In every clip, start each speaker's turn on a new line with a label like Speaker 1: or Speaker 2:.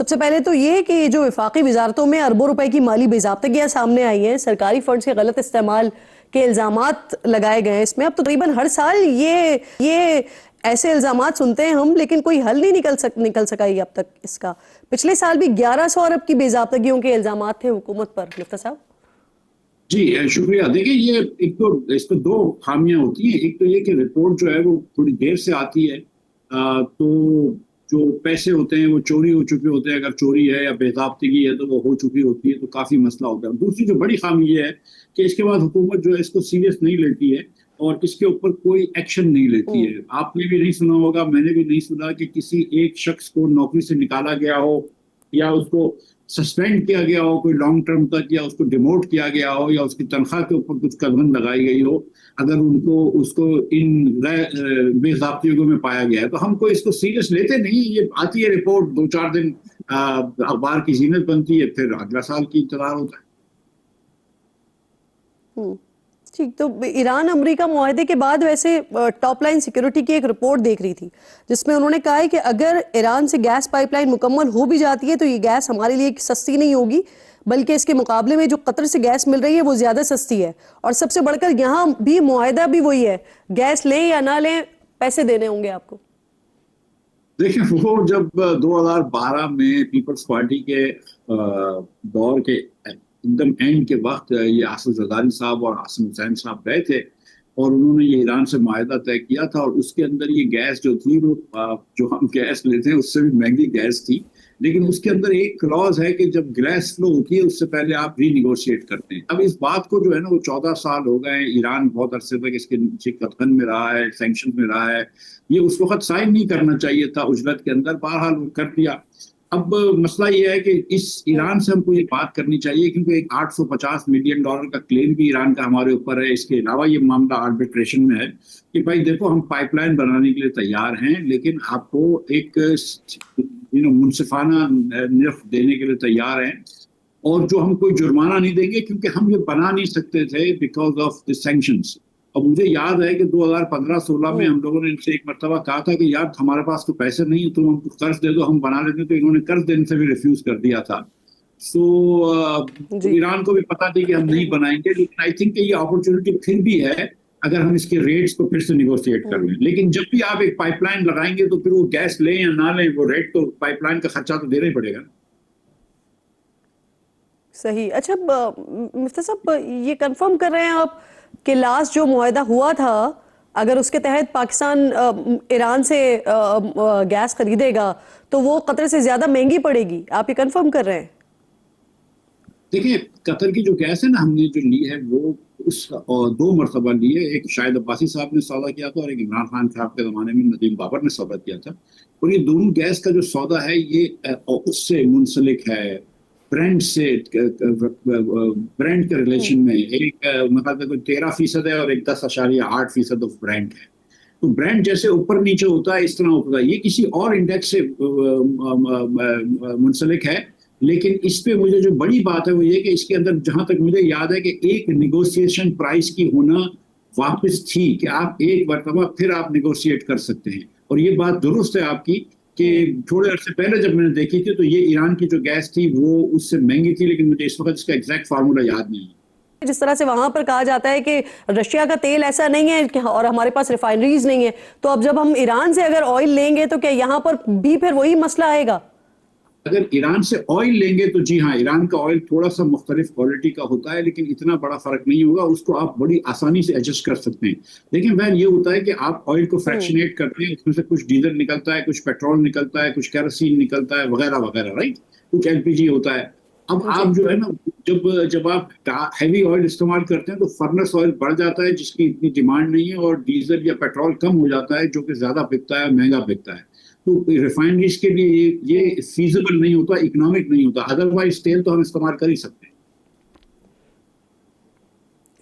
Speaker 1: سب سے پہلے تو یہ کہ جو وفاقی وزارتوں میں اربوں روپے کی مالی بے ضابطگیاں سامنے آئی ہیں، سرکاری فنڈز کے غلط استعمال کے الزامات لگائے گئے ہیں اس میں. اب تو تقریباً ہر سال یہ ایسے الزامات سنتے ہیں ہم، لیکن کوئی حل نہیں نکل سکا یہ اب تک اس کا. پچھلے سال بھی 1100 ارب کی بے ضابطگیوں کے الزامات تھے حکومت پر. مفتی صاحب
Speaker 2: جی شکریہ. دیکھیں یہ ایک تو اس کو دو خامیاں ہوتی ہیں. ایک تو یہ کہ رپورٹ جو ہے وہ تھوڑی دیر سے آتی ہے، تو جو پیسے ہوتے ہیں وہ چوری ہو چکے ہوتے ہیں. اگر چوری ہے یا بے ضابطگی ہے تو وہ ہو چکی ہوتی ہے، تو کافی مسئلہ ہوتا ہے. دوسری جو بڑی خامی یہ ہے کہ اس کے بعد حکومت جو ہے اس کو سیریس نہیں لیتی ہے اور اس کے اوپر کوئی ایکشن نہیں لیتی ہے. آپ نے بھی نہیں سنا ہوگا، میں نے بھی نہیں سنا کہ کسی ایک شخص کو نوکری سے نکالا گیا ہو یا اس کو سسپینڈ کیا گیا ہو کوئی لانگ ٹرم تک، یا اس کو ڈیموٹ کیا گیا ہو، یا اس کی تنخواہ کے اوپر کچھ قدغن لگائی گئی ہو اگر اس کو ان بے ضابطگیوں میں پایا گیا ہے. تو ہم کوئی اس کو سیریس لیتے نہیں. یہ آتی ہے رپورٹ، 2-4 دن اخبار کی زینت بنتی ہے، پھر اگلا سال کی انتظار ہوتا ہے.
Speaker 1: ٹھیک. تو ایران امریکہ معاہدے کے بعد ویسے ٹاپ لائن سیکیورٹی کی ایک رپورٹ دیکھ رہی تھی جس میں انہوں نے کہا ہے کہ اگر ایران سے گیس پائپ لائن مکمل ہو بھی جاتی ہے تو یہ گیس ہمارے لیے سستی نہیں ہوگی، بلکہ اس کے مقابلے میں جو قطر سے گیس مل رہی ہے وہ زیادہ سستی ہے. اور سب سے بڑھ کر یہاں بھی معاہدہ بھی وہی ہے، گیس لیں یا نہ لیں پیسے دینے ہوں گے آپ کو.
Speaker 2: دیکھیں وہ جب 2012 میں پیپلز پارٹی کے دور کے ایک دم اینڈ کے وقت یہ آصف زرداری صاحب اور عاصم حسین صاحب گئے تھے اور انہوں نے یہ ایران سے معاہدہ طے کیا تھا، اور اس کے اندر یہ گیس جو تھی وہ جو ہم گیس لیتے ہیں اس سے بھی مہنگی گیس تھی. لیکن اس کے اندر ایک کلاز ہے کہ جب گیس فلو ہوتی ہے اس سے پہلے آپ ری نیگوشیٹ کرتے ہیں. اب اس بات کو جو ہے نا وہ 14 سال ہو گئے ہیں، ایران بہت عرصے تک اس کے نیچے قدغن میں رہا ہے، سینکشن میں رہا ہے. یہ اس وقت سائن نہیں کرنا چاہیے تھا اجرت کے اندر، بہرحال وہ کر دیا. اب مسئلہ یہ ہے کہ اس ایران سے ہم کو یہ بات کرنی چاہیے کیونکہ ایک $850 ملین کا کلیم بھی ایران کا ہمارے اوپر ہے. اس کے علاوہ یہ معاملہ آربیٹریشن میں ہے کہ بھائی دیکھو ہم پائپ لائن بنانے کے لیے تیار ہیں، لیکن آپ کو ایک منصفانہ نرخ دینے کے لیے تیار ہیں، اور جو ہم کوئی جرمانہ نہیں دیں گے کیونکہ ہم یہ بنا نہیں سکتے تھے بیکاز آف دی سینکشنز. اب مجھے یاد ہے کہ 2015-16 میں ہم لوگوں نے ان سے ایک مرتبہ کہا تھا کہ یار ہمارے پاس تو پیسے نہیں ہیں، تم ہم کو قرض دے دو ہم بنا لیتے ہیں، تو انہوں نے قرض دینے سے بھی ریفیوز کر دیا تھا. سو ایران کو بھی پتا تھی کہ ہم نہیں بنائیں گے، لیکن آئی تھنک کہ یہ اپرچونٹی پھر بھی ہے اگر ہم اس کے ریٹس کو پھر سے نیگوشیٹ کر لیں. لیکن جب بھی آپ ایک پائپ لائن لگائیں گے تو پھر وہ گیس لیں یا نہ لیں وہ ریٹ تو پائپ لائن کا خرچہ تو دینا ہی پڑے گا.
Speaker 1: صحیح. اچھا مفتی صاحب یہ کنفرم کر رہے ہیں آپ کہ لاسٹ جو معاہدہ ہوا تھا اگر اس کے تحت پاکستان ایران سے گیس خریدے گا تو وہ قطر سے زیادہ مہنگی پڑے گی، آپ یہ کنفرم کر رہے ہیں؟
Speaker 2: دیکھیں قطر کی جو گیس ہے نا ہم نے جو لی ہے وہ اس 2 مرتبہ لی ہے. ایک شاہد عباسی صاحب نے سودا کیا تھا اور ایک عمران خان صاحب کے زمانے میں ندیم بابر نے سودا کیا تھا. اور یہ دونوں گیس کا جو سودا ہے یہ اس سے منسلک ہے برینڈ سے، برینڈ کے ریلیشن میں. ایک مطلب 13% ہے اور ایک 10.8% آف برینڈ ہے. تو برینڈ جیسے اوپر نیچے ہوتا ہے اس طرح ہوتا ہے. یہ کسی اور انڈیکس سے منسلک ہے، لیکن اس پہ مجھے جو بڑی بات ہے وہ یہ کہ اس کے اندر جہاں تک مجھے یاد ہے کہ ایک نیگوسیشن پرائس کی ہونا واپس تھی کہ آپ ایک مرتبہ پھر آپ نیگوشیٹ کر سکتے ہیں. اور یہ بات درست ہے آپ کی کہ تھوڑے عرصے پہلے جب میں نے دیکھی تھی تو یہ ایران کی جو گیس تھی وہ اس سے مہنگی تھی، لیکن مجھے اس وقت اس کا ایگزیکٹ فارمولا یاد نہیں ہے.
Speaker 1: جس طرح سے وہاں پر کہا جاتا ہے کہ رشیا کا تیل ایسا نہیں ہے اور ہمارے پاس ریفائنریز نہیں ہے، تو اب جب ہم ایران سے اگر آئل لیں گے تو کیا یہاں پر بھی پھر وہی مسئلہ آئے گا؟
Speaker 2: اگر ایران سے آئل لیں گے تو جی ہاں ایران کا آئل تھوڑا سا مختلف کوالٹی کا ہوتا ہے، لیکن اتنا بڑا فرق نہیں ہوگا، اس کو آپ بڑی آسانی سے ایڈجسٹ کر سکتے ہیں. لیکن وین یہ ہوتا ہے کہ آپ آئل کو فریکشنیٹ کرتے ہیں، اس میں سے کچھ ڈیزل نکلتا ہے، کچھ پیٹرول نکلتا ہے، کچھ کیروسین نکلتا ہے وغیرہ وغیرہ، رائٹ، کچھ LPG ہوتا ہے. اب آپ جو ہے نا جب آپ ہیوی آئل استعمال کرتے ہیں تو فرنس آئل بڑھ جاتا ہے جس کی اتنی ڈیمانڈ نہیں ہے، اور ڈیزل یا پیٹرول کم ہو جاتا ہے جو کہ زیادہ بکتا ہے، مہنگا بکتا ہے. تو ریفائنریز کے لیے یہ فیزیبل نہیں ہوتا، اکنامک نہیں ہوتا. ادروائز تیل تو ہم استعمال کر ہی سکتے ہیں.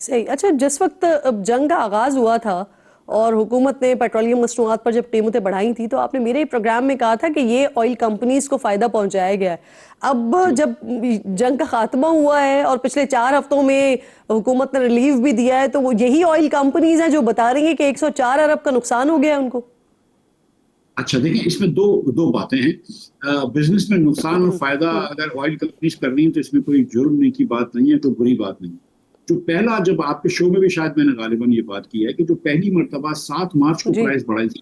Speaker 1: صحیح. اچھا جس وقت جنگ کا آغاز ہوا تھا اور حکومت نے پیٹرولیم مصنوعات پر جب قیمتیں بڑھائی تھی تو آپ نے میرے پروگرام میں کہا تھا کہ یہ آئل کمپنیز کو فائدہ پہنچایا گیا ہے. اب جب جنگ کا خاتمہ ہوا ہے اور پچھلے 4 ہفتوں میں حکومت نے ریلیف بھی دیا ہے تو وہ یہی آئل کمپنیز ہیں جو بتا رہی ہیں کہ 104 ارب کا نقصان ہو گیا ہے ان کو.
Speaker 2: اچھا دیکھیں اس میں دو باتیں ہیں. بزنس میں نقصان اور فائدہ اگر آئل کمپنیز کر رہی ہیں تو اس میں کوئی جرم نہیں کی بات نہیں ہے، کوئی بری بات نہیں. جو پہلا، جب آپ کے شو میں بھی شاید میں نے غالباً یہ بات کی ہے کہ جو پہلی مرتبہ 7 مارچ کو
Speaker 1: جی
Speaker 2: پرائز بڑھائی تھی،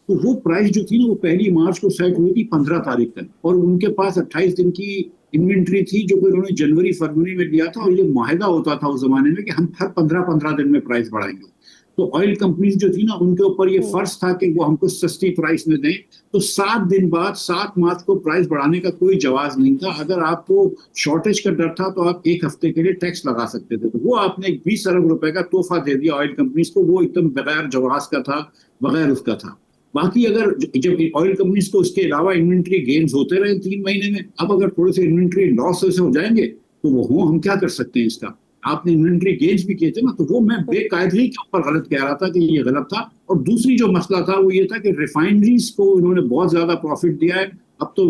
Speaker 2: تو وہ پرائز جو تھی نا وہ 1 مارچ کو سیٹ ہوئی تھی 15 تاریخ تک، اور ان کے پاس 28 دن کی انوینٹری تھی جو کہ انہوں نے جنوری فروری میں لیا تھا، اور یہ معاہدہ ہوتا تھا اس زمانے میں کہ ہم ہر 15 دن میں پرائز بڑھائیں گے. تو آئل کمپنیز جو تھی نا ان کے اوپر یہ فرض تھا کہ وہ ہم کو سستی پرائز میں دیں. تو 7 دن بعد 7 مارچ کو پرائز بڑھانے کا کوئی جواز نہیں تھا. اگر آپ کو شارٹیج کا ڈر تھا تو آپ 1 ہفتے کے لیے ٹیکس لگا سکتے تھے. تو وہ آپ نے 20 ارب روپے کا تحفہ دے دیا آئل کمپنیز کو، وہ ایک دم بغیر جواز کا تھا، بغیر اس کا تھا. باقی اگر جب آئل کمپنیز کو اس کے علاوہ انوینٹری گینز ہوتے رہے 3 مہینے میں، اب اگر تھوڑے سے انوینٹری لاسز ہو جائیں گے تو وہ ہوں، ہم کیا کر سکتے ہیں اس کا. آپ نے انوینٹری گینز بھی کیے تھے نا، تو وہ میں بے قاعدگی کے اوپر غلط کہہ رہا تھا کہ یہ غلط تھا. اور دوسری جو مسئلہ تھا وہ یہ تھا کہ ریفائنریز کو انہوں نے بہت زیادہ پروفٹ دیا ہے. اب تو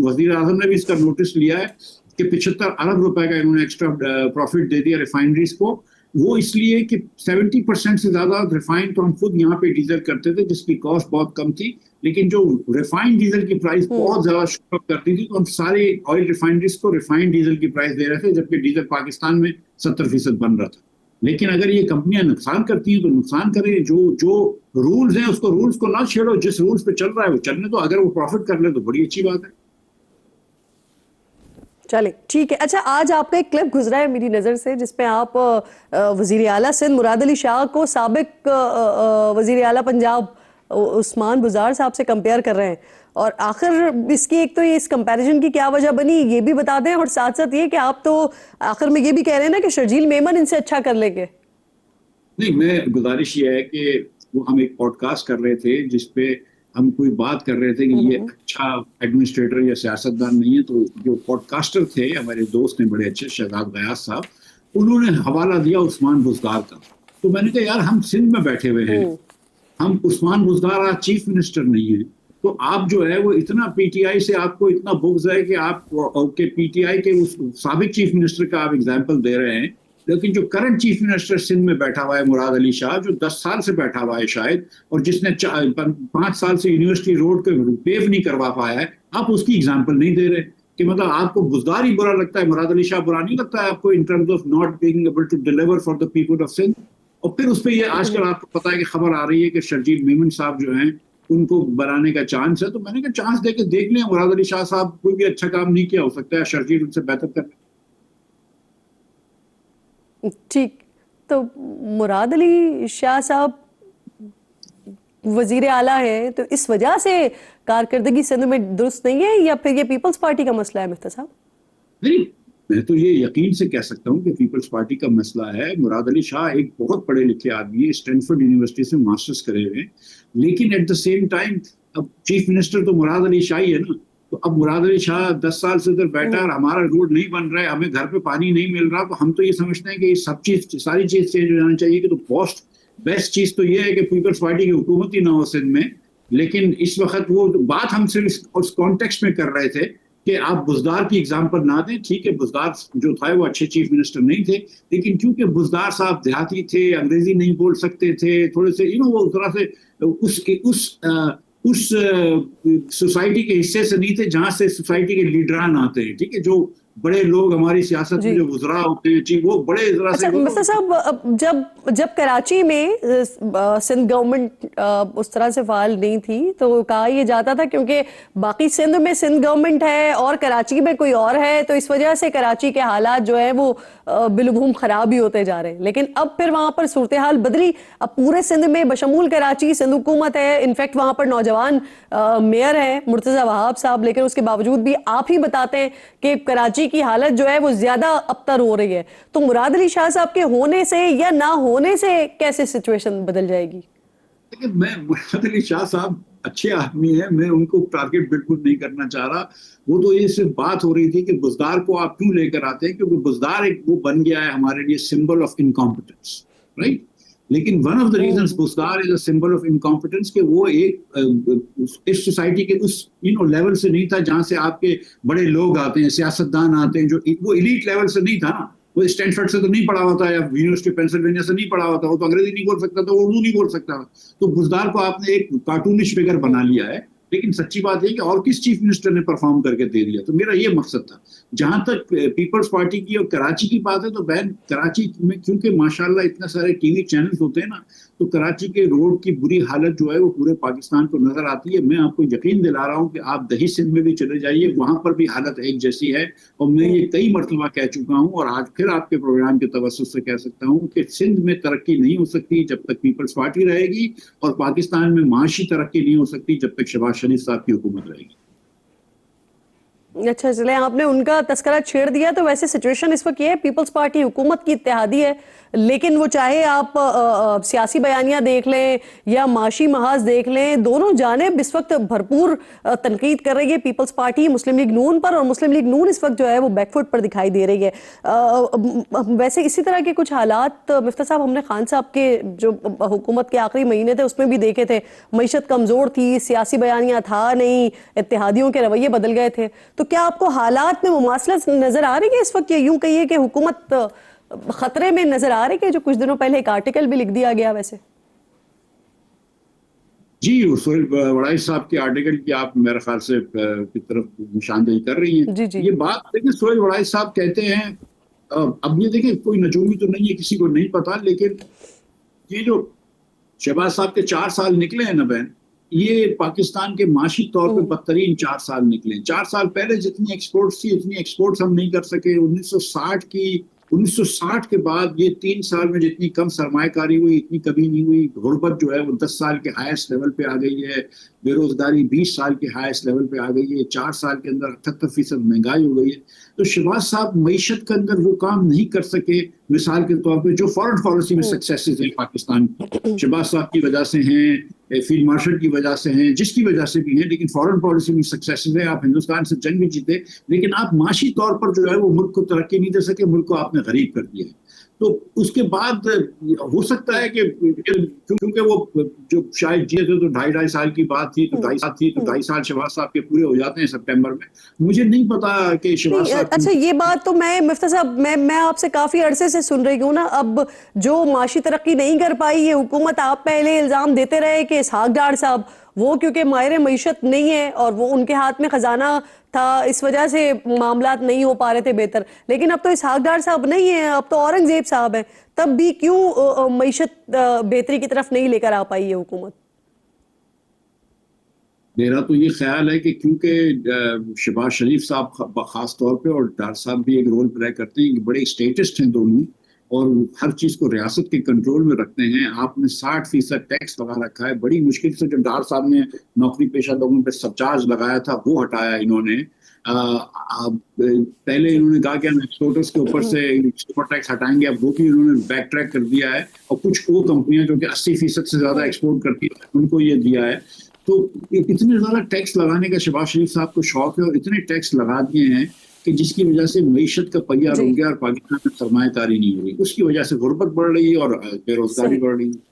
Speaker 2: وزیر اعظم نے بھی اس کا نوٹس لیا ہے کہ 75 ارب روپے کا انہوں نے ایکسٹرا پروفٹ دے دیا ریفائنریز کو. وہ اس لیے کہ 70% سے زیادہ ریفائن تو ہم خود یہاں پہ ڈیزل کرتے تھے جس کی کاسٹ بہت کم تھی، لیکن جو ریفائنڈ ڈیزل کی پرائز بہت زیادہ شوٹ اپ کرتی تھی، تو ہم سارے آئل ریفائنریز کو ریفائنڈ ڈیزل کی پرائز دے رہے تھے، جبکہ ڈیزل پاکستان میں 70% بن رہا تھا. لیکن اگر یہ کمپنیاں نقصان کرتی ہیں تو نقصان کریں، جو رولز ہیں اس کو رولز کو نہ چھیڑو، جس رولز پہ چل رہا ہے وہ چلنے دو. اگر وہ پروفٹ کر لے تو بڑی اچھی بات ہے.
Speaker 1: چلیں ٹھیک ہے. اچھا آج آپ کا ایک کلپ گزرا ہے میری نظر سے جس پہ آپ وزیر اعلیٰ سندھ مراد علی شاہ کو سابق وزیر اعلیٰ پنجاب عثمان بزدار صاحب سے کمپیئر کر رہے ہیں، اور آخر اس کی ایک تو اس کمپیریزن کی کیا وجہ بنی یہ بھی بتا دیں، اور ساتھ ساتھ یہ کہ آپ تو آخر میں یہ بھی کہہ رہے ہیں نا کہ شرجیل میمن ان سے اچھا کر لیں گے.
Speaker 2: نہیں، میں گزارش یہ ہے کہ وہ ہم ایک پوڈ کاسٹ کر رہے تھے جس پہ ہم کوئی بات کر رہے تھے کہ یہ اچھا ایڈمنسٹریٹر یا سیاستدان نہیں ہے. تو جو پوڈ کاسٹر تھے ہمارے دوست نے بڑے اچھے، شہزاد غیاث صاحب، انہوں نے حوالہ دیا عثمان بزدار کا. تو میں نے کہا یار ہم سندھ میں بیٹھے ہوئے ہیں، ہم عثمان بزدار آج چیف منسٹر نہیں ہیں، تو آپ جو ہے وہ اتنا پی ٹی آئی سے آپ کو اتنا بغض ہے کہ آپ پی ٹی آئی کے اس سابق چیف منسٹر کا آپ اگزامپل دے رہے ہیں. لیکن جو کرنٹ چیف منسٹر سندھ میں بیٹھا ہوا ہے مراد علی شاہ، جو 10 سال سے بیٹھا ہوا ہے شاید، اور جس نے 5 سال سے یونیورسٹی روڈ کو پیو نہیں کروا پایا ہے، آپ اس کی اگزامپل نہیں دے رہے. کہ مطلب آپ کو بزدار ہی برا لگتا ہے، مراد علی شاہ برا نہیں لگتا ہے آپ کو in terms of not being able to deliver for the people of Sindh. اور پھر اس پہ یہ آج کل آپ کو پتا ہے کہ خبر آ رہی ہے کہ شرجیل میمن صاحب جو ہیں ان کو بنانے کا چانس ہے. تو میں نے کہا چانس دے کے دیکھ لیں، مراد علی شاہ صاحب کوئی بھی اچھا کام نہیں کیا، ہو سکتا ہے شرجیل ان سے بہتر کر.
Speaker 1: ٹھیک، تو مراد علی شاہ صاحب وزیر اعلیٰ ہیں تو اس وجہ سے کارکردگی سندھ میں درست نہیں ہے، یا پھر یہ پیپلز پارٹی کا مسئلہ ہے مفتی صاحب؟
Speaker 2: نہیں، میں تو یہ یقین سے کہہ سکتا ہوں کہ پیپلز پارٹی کا مسئلہ ہے. مراد علی شاہ ایک بہت پڑھے لکھے آدمی ہے، اسٹینفورڈ یونیورسٹی سے ماسٹرز کرے ہوئے ہیں، لیکن ایٹ دا سیم ٹائم اب چیف منسٹر تو مراد علی شاہ ہی ہے نا. تو اب مراد علی شاہ 10 سال سے ادھر بیٹھا ہے اور ہمارا روڈ نہیں بن رہا ہے، ہمیں گھر پہ پانی نہیں مل رہا، تو ہم تو یہ سمجھتے ہیں کہ ساری چیز چینج ہو جانا چاہیے. کہ تو بیسٹ چیز تو یہ ہے کہ پیپلز پارٹی کی حکومت ہی نہ ہو سندھ میں. لیکن اس وقت وہ بات ہم صرف اس کانٹیکسٹ میں کر رہے تھے کہ آپ بزدار کی اگزامپل نہ دیں. ٹھیک ہے بزدار جو تھا وہ اچھے چیف منسٹر نہیں تھے، لیکن کیونکہ بزدار صاحب دیہاتی تھے، انگریزی نہیں بول سکتے تھے، تھوڑے سے وہ اس طرح سے اس سوسائٹی کے حصے سے نہیں تھے جہاں سے سوسائٹی کے لیڈران آتے ہیں. ٹھیک ہے، جو بڑے لوگ ہماری سیاست میں جو وزراء ہوتے ہیں، وہ بڑے ذرا سے.
Speaker 1: اچھا مفتی صاحب، جب کراچی میں سندھ گورنمنٹ اس طرح سے فعال نہیں تھی تو کہا یہ جاتا تھا کیونکہ باقی سندھ میں سندھ گورنمنٹ ہے اور کراچی میں کوئی اور ہے، تو اس وجہ سے کراچی کے حالات جو ہیں وہ بالعموم خراب ہی ہوتے جا رہے ہیں. لیکن اب پھر وہاں پر صورتحال بدلی، اب پورے سندھ میں بشمول کراچی سندھ حکومت ہے. انفیکٹ وہاں پر نوجوان میئر ہیں مرتضی وہاب صاحب، لیکن اس کے باوجود بھی آپ ہی بتاتے ہیں کہ کراچی کی حالت جو ہے وہ زیادہ ابتر ہو رہی ہے. تو مراد علی شاہ صاحب کے ہونے سے یا نہ ہونے سے کیسے سچویشن بدل جائے گی؟
Speaker 2: لیکن میں مراد علی شاہ صاحب اچھے آدمی ہیں، میں ان کو ٹارگٹ بالکل نہیں کرنا چاہ رہا. وہ تو یہ صرف بات ہو رہی تھی کہ بزدار کو آپ کیوں لے کر آتے ہیں، کیونکہ بزدار ایک وہ بن گیا ہے ہمارے لیے سمبل آف انکمپٹنس، رائٹ. لیکن one of the reasons Buzdar is a symbol of incompetence کہ وہ ایک اس سوسائٹی کے اس لیول سے نہیں تھا جہاں سے آپ کے بڑے لوگ آتے ہیں، سیاستدان آتے ہیں، جو وہ ایلیٹ لیول سے نہیں تھا نا. وہ اسٹینفورڈ سے تو نہیں پڑھا ہوتا، یا یونیورسٹی پینسلوینیا سے نہیں پڑھا ہوتا، وہ تو انگریزی نہیں بول سکتا تھا، وہ اردو نہیں بول سکتا. تو بزدار کو آپ نے ایک کارٹونش فگر بنا لیا ہے. لیکن سچی بات ہے کہ اور کس چیف منسٹر نے پرفارم کر کے دے دیا. تو میرا یہ مقصد تھا. جہاں تک پیپلز پارٹی کی اور کراچی کی بات ہے تو بہن کراچی میں کیونکہ ماشاءاللہ اتنے سارے ٹی وی چینلز ہوتے ہیں نا, تو کراچی کے روڈ کی بری حالت جو ہے وہ پورے پاکستان کو نظر آتی ہے. میں آپ کو یقین دلا رہا ہوں کہ آپ دہی سندھ میں بھی چلے جائیے, وہاں پر بھی حالت ایک جیسی ہے. اور میں یہ کئی مرتبہ کہہ چکا ہوں اور آج پھر آپ کے پروگرام کے توسط سے کہہ سکتا ہوں کہ سندھ میں ترقی نہیں ہو سکتی جب تک پیپلز پارٹی رہے گی, اور پاکستان میں معاشی ترقی نہیں ہو سکتی جب تک شہباز شریف صاحب کی حکومت رہے گی.
Speaker 1: اچھا چلیں, آپ نے ان کا تذکرہ چھیڑ دیا تو ویسے سچویشن اس وقت یہ ہے پیپلز پارٹی حکومت کی اتحادی ہے, لیکن وہ چاہے آپ سیاسی بیانیہ دیکھ لیں یا معاشی محاذ دیکھ لیں, دونوں جانب اس وقت بھرپور تنقید کر رہی ہے پیپلز پارٹی مسلم لیگ نون پر, اور مسلم لیگ نون اس وقت جو ہے وہ بیک فٹ پر دکھائی دے رہی ہے. ویسے اسی طرح کے کچھ حالات مفتیٰ صاحب ہم نے خان صاحب کے جو حکومت کے آخری مہینے تھے اس میں بھی دیکھے تھے. معیشت کمزور تھی, سیاسی بیانیہ تھا نہیں, اتحادیوں کے رویے بدل گئے تھے. تو کیا آپ کو حالات میں مماثلت نظر آ رہی ہے اس وقت, یا یوں کہیے کہ حکومت خطرے میں نظر آ رہی ہے, جو کچھ دنوں پہلے ایک آرٹیکل بھی لکھ دیا گیا ویسے؟
Speaker 2: جی, سہیل وڑائی صاحب کے آرٹیکل کی آپ میرے خیال سے کی طرف نشاندہی کر رہی ہیں.
Speaker 1: جی جی
Speaker 2: یہ بات دیکھیں, سہیل وڑائی صاحب کہتے ہیں, اب یہ دیکھیں کوئی نجومی تو نہیں ہے, کسی کو نہیں پتا, لیکن یہ جو شہباز صاحب کے 4 سال نکلے ہیں نا بہن, یہ پاکستان کے معاشی طور پہ بدترین 4 سال نکلے ہیں. 4 سال پہلے جتنی ایکسپورٹس تھی اتنی ایکسپورٹس ہم نہیں کر سکے. 1960 کے بعد یہ 3 سال میں جتنی کم سرمایہ کاری ہوئی اتنی کبھی نہیں ہوئی. غربت جو ہے وہ 10 سال کے ہائیسٹ لیول پہ آ گئی ہے. بے روزگاری 20 سال کے ہائیسٹ لیول پہ آ گئی ہے. 4 سال کے اندر 78% مہنگائی ہو گئی ہے. تو شہباز صاحب معیشت کے اندر وہ کام نہیں کر سکے مثال کے طور پہ جو فورن پالیسی میں سکسیسز ہیں پاکستان کی, شہباز صاحب کی وجہ سے ہیں, فیلڈ مارشل کی وجہ سے ہیں, جس کی وجہ سے بھی ہیں, لیکن فورن پالیسی میں سکسیسز ہیں. آپ ہندوستان سے جنگ بھی جیتے, لیکن آپ معاشی طور پر جو ہے وہ ملک کو ترقی نہیں دے سکے, ملک کو آپ نے غریب کر دیا ہے. تو اس کے بعد ہو سکتا ہے کہ کیونکہ وہ جو شاید جیے تھے تو 2.5 سال کی بات تھی, تو 2.5 سال شہباز صاحب کے پورے ہو جاتے ہیں سپٹمبر میں. مجھے نہیں پتا کہ شہباز صاحب,
Speaker 1: اچھا یہ بات تو میں مفتیٰ صاحب میں آپ سے کافی عرصے سے سن رہی ہوں نا. اب جو معاشی ترقی نہیں کر پائی یہ حکومت, آپ پہلے الزام دیتے رہے کہ اسحاق ڈار صاحب وہ کیونکہ ماہر معیشت نہیں ہے اور وہ ان کے ہاتھ میں خزانہ تھا, اس وجہ سے معاملات نہیں ہو پا رہے تھے بہتر. لیکن اب تو اسحاق ڈار صاحب نہیں ہیں, اب تو اورنگزیب صاحب ہیں, تب بھی کیوں معیشت بہتری کی طرف نہیں لے کر آ پائی یہ حکومت؟
Speaker 2: میرا تو یہ خیال ہے کہ کیونکہ شہباز شریف صاحب خاص طور پہ اور ڈار صاحب بھی ایک رول پلے کرتے ہیں, بڑے اسٹیٹسٹ ہیں دونوں, اور ہر چیز کو ریاست کے کنٹرول میں رکھتے ہیں. آپ نے 60% ٹیکس لگا رکھا ہے. بڑی مشکل سے جو ڈار صاحب نے نوکری پیشہ لوگوں پہ سرچارج لگایا تھا وہ ہٹایا انہوں نے. پہلے انہوں نے کہا کہ ہم ایکسپورٹرز کے اوپر سے سپر ٹیکس ہٹائیں گے, اب وہ بھی انہوں نے بیک ٹریک کر دیا ہے, اور کچھ وہ کمپنیاں جو کہ 80% سے زیادہ ایکسپورٹ کرتی ہیں ان کو یہ دیا ہے. تو اتنے زیادہ ٹیکس لگانے کا شہباز شریف صاحب کو شوق ہے, اور اتنے ٹیکس لگا دیے ہیں کہ جس کی وجہ سے معیشت کا پہیہ رک گیا اور پاکستان میں سرمایہ کاری نہیں ہوئی. اس کی وجہ سے غربت بڑھ رہی ہے اور بے روزگاری بڑھ رہی ہے.